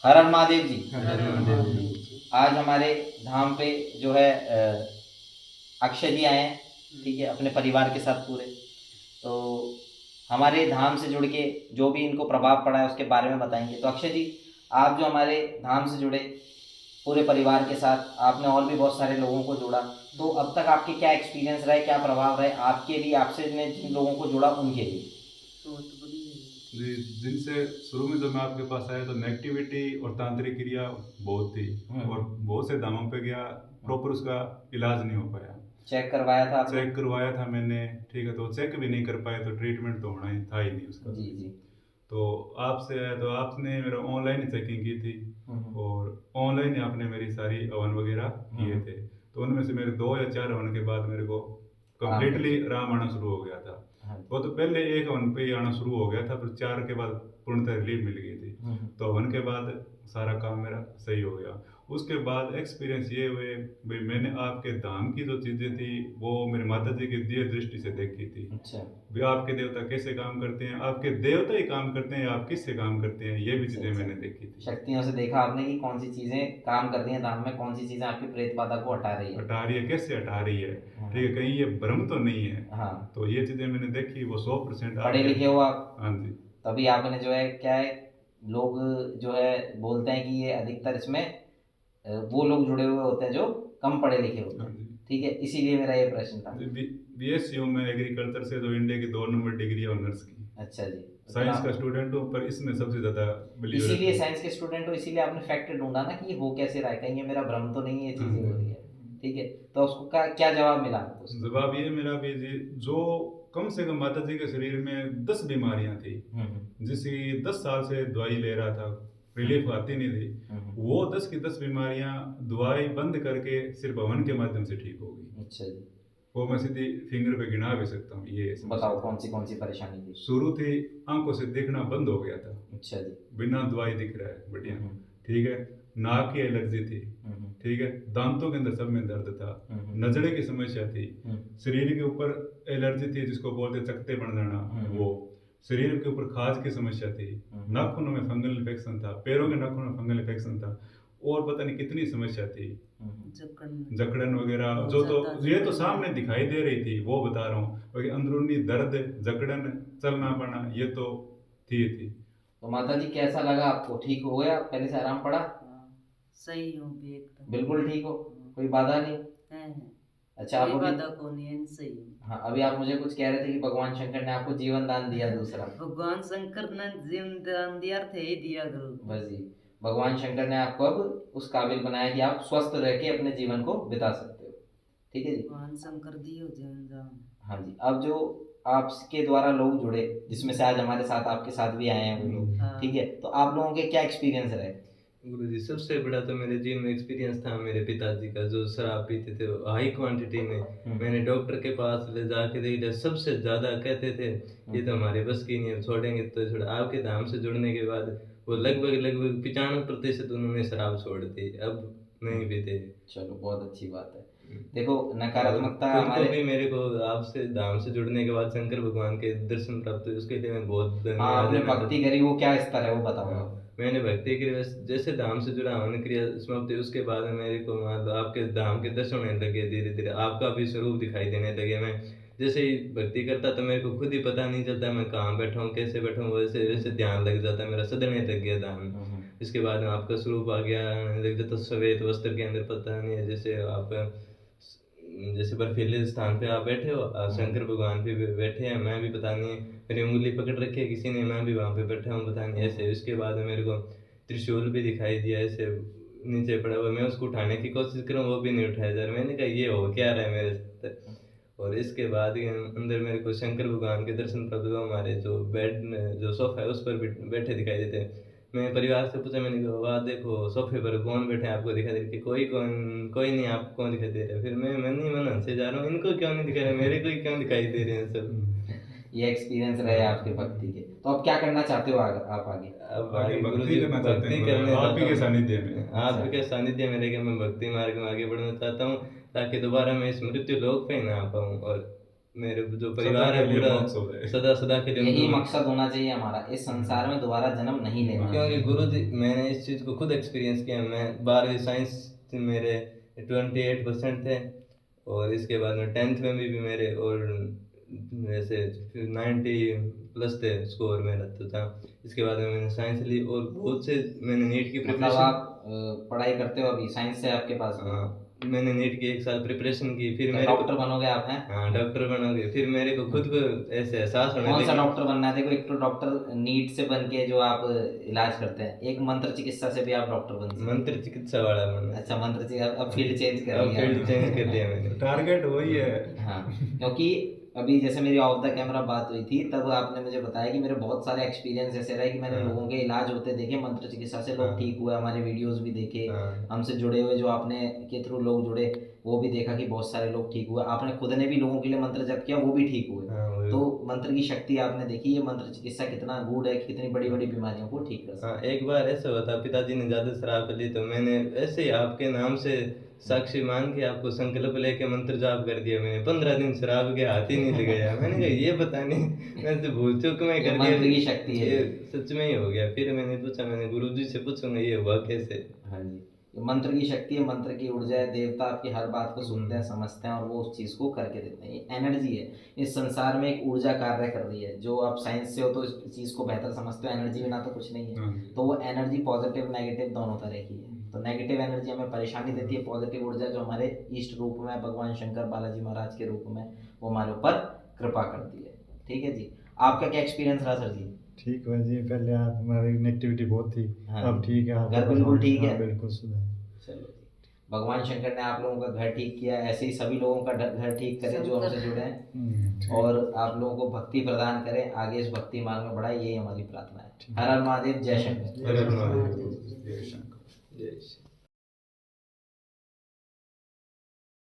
हर हर महादेव जी। हाँ। आज हमारे धाम पे जो है अक्षय जी आए हैं, ठीक है, अपने परिवार के साथ पूरे। तो हमारे धाम से जुड़ के जो भी इनको प्रभाव पड़ा है उसके बारे में बताएंगे। तो अक्षय जी, आप जो हमारे धाम से जुड़े पूरे परिवार के साथ, आपने और भी बहुत सारे लोगों को जोड़ा, तो अब तक आपके क्या एक्सपीरियंस रहे, क्या प्रभाव रहे आपके लिए, आपसे ने जिन लोगों को जोड़ा उनके लिए? जी, जिनसे शुरू में जब मैं आपके पास आया तो नेगेटिविटी और तांत्रिक क्रिया बहुत थी और बहुत से दामों पे गया, प्रॉपर उसका इलाज नहीं हो पाया। चेक करवाया था आपने? चेक करवाया था मैंने, ठीक है, तो चेक भी नहीं कर पाए तो ट्रीटमेंट तो होना ही था ही नहीं उसका। जी जी। तो आपसे आया तो आपने मेरा ऑनलाइन ही चेकिंग की थी और ऑनलाइन ही आपने मेरी सारी हवन वगैरह किए थे। तो उनमें से मेरे 2 या 4 हवन के बाद मेरे को कंप्लीटली आराम आना शुरू हो गया था। वो तो पहले एक हवन पे ही आना शुरू हो गया था, फिर 4 के बाद पूर्णतः रिलीफ मिल गई थी। तो हवन के बाद सारा काम मेरा सही हो गया। उसके बाद एक्सपीरियंस ये हुए भाई, मैंने आपके धाम की जो चीज़ें थी वो मेरी माता जी की दिव्य दृष्टि से देखी थी। अच्छा। भी आपके देवता कैसे काम करते हैं, आपके देवता ही काम करते हैं, आप किससे काम करते हैं, ये भी चीज़ें मैंने देखी थी। शक्तियों से देखा आपने कि कौन सी चीजें काम कर रही हैं धाम में, कौन सी चीजें आपकी प्रेत बाधा को हटा रही है। हटा रही है, कैसे हटा रही है, ठीक है, कहीं ये भ्रम तो नहीं है। हाँ। तो ये चीज़ें मैंने देखी, वो 100% पढ़े लिखे हो आप? हाँ जी। तभी आपने जो है क्या है, लोग जो है बोलते हैं कि ये अधिकतर इसमें वो लोग जुड़े हुए होते हैं जो कम पढ़े लिखे होते हाँ हैं, जी। ठीक है, इसीलिए मेरा ये प्रश्न था। BSc हूँ मैं एग्रीकल्चर से, जो इंडिया की 2 नंबर डिग्री है ऑनर्स की। अच्छा जी। साइंस का स्टूडेंट हूँ पर इसमें सबसे ज़्यादा बिलीवर इसीलिए साइंस के स्टूडेंट हो, इसीलिए आपने फैक्ट ढूंढा ना कि ये हो कैसे रहा है, कहीं ये मेरा भ्रम तो नहीं है, ये चीजें हो रही है, ठीक है। तो उसको क्या जवाब मिला आपको उसका? जवाब ये मेरा भी जी, जो कम से कम माता जी के शरीर में 10 बीमारियां थी, जिसकी 10 साल से दवाई ले रहा था, रिलीफ आती नहीं थी, वो 10 की 10 बीमारियां दवाई बंद करके सिर्फ हवन के माध्यम से ठीक हो गई। अच्छा जी। वो मैं सीधी फिंगर पे गिना भी सकता हूँ। ये बताओ कौन सी परेशानी थी? शुरू थी, आंखों से देखना बंद हो गया था। अच्छा जी। बिना दवाई दिख रहा है, बढ़िया, ठीक है। नाक की एलर्जी थी, ठीक है। दांतों के अंदर सब में दर्द था, नजरे की समस्या थी, शरीर के ऊपर एलर्जी थी जिसको बोलते चकते बन जाना, वो शरीर के ऊपर खाज की समस्या थी, नाखूनों में फंगल इन्फेक्शन था, पैरों के नाखूनों में फंगल इन्फेक्शन था, और पता नहीं कितनी समस्या थी, जकड़न वगैरह, जो तो ये तो सामने दिखाई दे रही थी वो बता रहा हूँ, बाकी अंदरूनी दर्द, जकड़न, चलना पाना, ये तो थी। तो माता जी कैसा लगा आपको, ठीक हो गया, पहले से आराम पड़ा? सही हूँ भी एकदम, बिल्कुल ठीक हो, कोई बाधा नहीं है। अच्छा कोई आप बाधा को नहीं है, सही हूँ। हाँ, अभी आप मुझे कुछ कह रहे थे कि भगवान शंकर ने आपको जीवन दान दिया दूसरा। भगवान शंकर ने जीवन दान दिया थे, ही दिया करो बस जी, भगवान शंकर ने आपको अब उस काबिल बनाया कि आप स्वस्थ रह के अपने जीवन को बिता सकते हो, ठीक है जी। भगवान शंकर दियो जीवन दान। हाँ जी। अब जो आपके द्वारा लोग जुड़े, जिसमें से आज हमारे साथ आपके साथ भी आए हैं वो लोग, हाँ। ठीक है, तो आप लोगों के क्या एक्सपीरियंस रहे? गुरुजी, सबसे बड़ा तो मेरे जीवन में एक्सपीरियंस था मेरे पिताजी का, जो शराब पीते थे हाई क्वांटिटी में। मैंने डॉक्टर के पास ले जाके देख लिया, सबसे ज़्यादा कहते थे ये तो हमारे बस की नहीं है, छोड़ेंगे तो छोड़। आपके धाम से जुड़ने के बाद वो लगभग 95% उन्होंने शराब छोड़ दी, अब नहीं पीते। चलो बहुत अच्छी बात है। देखो नकारात्मकता खुद को हमारे भी मेरे को आपसे धाम से जुड़ने के बाद शंकर भगवान के दर्शन प्राप्त हुए, उसके लिए मैं बहुत हाँ, आपने धन्यवाद। भक्ति करी, वो क्या स्तर है वो बताओ आप। मैंने भक्ति क्रिया जैसे धाम से जुड़ा हवन क्रिया समाप्ति, उसके बाद में मेरे को मतलब आपके धाम के दर्शन होने लगे, धीरे धीरे आपका भी स्वरूप दिखाई देने लगे। मैं जैसे ही भक्ति करता तो मेरे को खुद ही पता नहीं चलता मैं कहाँ बैठा हूँ, कैसे बैठा हूँ, वैसे वैसे ध्यान लग जाता, मेरा सदने लग गया ध्यान। इसके बाद में आपका स्वरूप आ गया, लग जाता श्वेत वस्त्र के अंदर, पता नहीं है जैसे आप जैसे बर्फीले स्थान पे आप बैठे हो, शंकर भगवान पे बैठे हैं, मैं भी पता नहीं मेरी उंगली पकड़ रखी है किसी ने, मैं भी वहाँ पे बैठा हूँ, पता नहीं ऐसे। उसके बाद में मेरे को त्रिशूल भी दिखाई दिया ऐसे नीचे पड़ा हुआ, मैं उसको उठाने की कोशिश करूँ वो भी नहीं उठाया जा रहा। मैंने कहा ये हो क्या रहा है मेरे साथ। और इसके बाद अंदर मेरे को शंकर भगवान के दर्शन प्राप्त हुआ, हमारे जो बेड में जो सोफा है उस पर बैठे दिखाई देते हैं। मैं परिवार से पूछा, मैंने कहा वाह देखो सोफे पर कौन बैठे हैं, आपको दिखाई दे रही? कोई नहीं, आपको कौन दिखाई दे रहा है? फिर मैं हंसे जा रहा हूँ, इनको क्यों नहीं दिखाई रहे, मेरे को ही क्यों दिखाई दे रहे हैं सब। ये एक्सपीरियंस रहे आपके भक्ति के। तो अब क्या करना चाहते हो आप आगे? अब आगे गुरु भक्ति जी करना चाहते भक्ति हैं, करने आप ही के चाहता हूँ। सानिध्य में। आपके सानिध्य में रह के मैं भक्ति मार्ग में आगे बढ़ना चाहता हूँ, ताकि दोबारा मैं इस मृत्यु लोक पे ना आ पाऊँ और मेरे जो परिवार है के लिए पूरा मोक्ष हो जाए। सदा सदा के लिए यही उनको- मकसद होना चाहिए हमारा, इस संसार में दोबारा जन्म नहीं लेना। क्योंकि गुरुजी मैंने इस चीज़ को खुद एक्सपीरियंस किया। मैं 12वीं साइंस मेरे 28% थे और इसके बाद में 10th में भी मेरे और वैसे 90 प्लस थे स्कोर मेरा तो था। इसके बाद में मैंने साइंस ली और बहुत से मैंने नीट की मतलब प्रिपरेशन, आप पढ़ाई करते हो अभी, साइंस से आपके पास? हाँ मैंने नीट की 1 साल प्रिपरेशन की, फिर तो मेरे डॉक्टर बनोगे आप हैं? हाँ डॉक्टर बनोगे। फिर मेरे को खुद को ऐसे एहसास होने कौन सा लगा। डॉक्टर बनना है? देखो, एक तो डॉक्टर नीट से बन के जो आप इलाज करते हैं, एक मंत्र चिकित्सा से भी आप डॉक्टर बन सकते हैं। मंत्र चिकित्सा वाला बनना। अच्छा, मंत्र चिकित्सा, अब फील्ड चेंज कर अब लिया फील्ड चेंज कर लिया मैंने। टारगेट वही है। हाँ, क्योंकि अभी जैसे मेरी ऑफ द कैमरा बात हुई थी, तब आपने मुझे बताया कि मेरे बहुत सारे एक्सपीरियंस ऐसे रहे कि मैंने हाँ। लोगों के इलाज होते देखे, मंत्र चिकित्सा से लोग हाँ। ठीक हुए, हमारे वीडियोस भी देखे, हाँ। हमसे जुड़े हुए जो आपने के थ्रू लोग जुड़े वो भी देखा कि बहुत सारे लोग ठीक हुए, आपने खुद ने भी लोगों के लिए मंत्र जप किया, वो भी ठीक हुए। हाँ, वही। तो मंत्र की शक्ति आपने देखी, ये मंत्र चिकित्सा कितना गूढ़ है, कितनी बड़ी बड़ी बीमारियों को ठीक कर सकता है। हाँ एक बार ऐसा हुआ था, पिताजी ने ज़्यादा शराब ली तो मैंने ऐसे ही आपके नाम से साक्षी मान के आपको संकल्प लेके मंत्र जाप कर दिया। मैंने 15 दिन शराब के हाथ ही नहीं लगाया। मैंने कहा ये पता नहीं मैं तो भूल चूक में ये कर मंत्र दिया, की शक्ति है। ये सच में ही हो गया। फिर मैंने पूछा, मैंने गुरुजी से पूछूंगा ये हुआ कैसे। हाँ जी, ये मंत्र की शक्ति है, मंत्र की ऊर्जा है, देवता आपकी हर बात को सुनते हैं, समझते हैं और वो उस चीज़ को करके देते हैं। ये एनर्जी है, इस संसार में एक ऊर्जा कार्य कर रही है। जो आप साइंस से हो तो इस चीज़ को बेहतर समझते हो, एनर्जी बिना तो कुछ नहीं है। हाँ जी। तो वो एनर्जी पॉजिटिव नेगेटिव दोनों तरह की है। तो नेगेटिव एनर्जी हमें परेशानी देती है, पॉजिटिव ऊर्जा जो हमारे इष्ट रूप में भगवान शंकर बालाजी महाराज के रूप में वो हमारे ऊपर कृपा करती है। ठीक है जी, आपका क्या एक्सपीरियंस रहा सर जी? ठीक है जी, पहले आप हमारी नेगेटिविटी बहुत थी, हाँ। अब ठीक है, आप घर बिल्कुल ठीक है? बिल्कुल सुधर। चलो जी, भगवान शंकर ने आप लोगों का घर ठीक किया, ऐसे ही सभी लोगों का घर ठीक करे जो हमसे जुड़े हैं, और आप लोगों को भक्ति प्रदान करें, आगे इस भक्ति मार्ग में बढ़ाए, यही हमारी प्रार्थना है। हर हर महादेव, जय शंकर। अरे महादेव।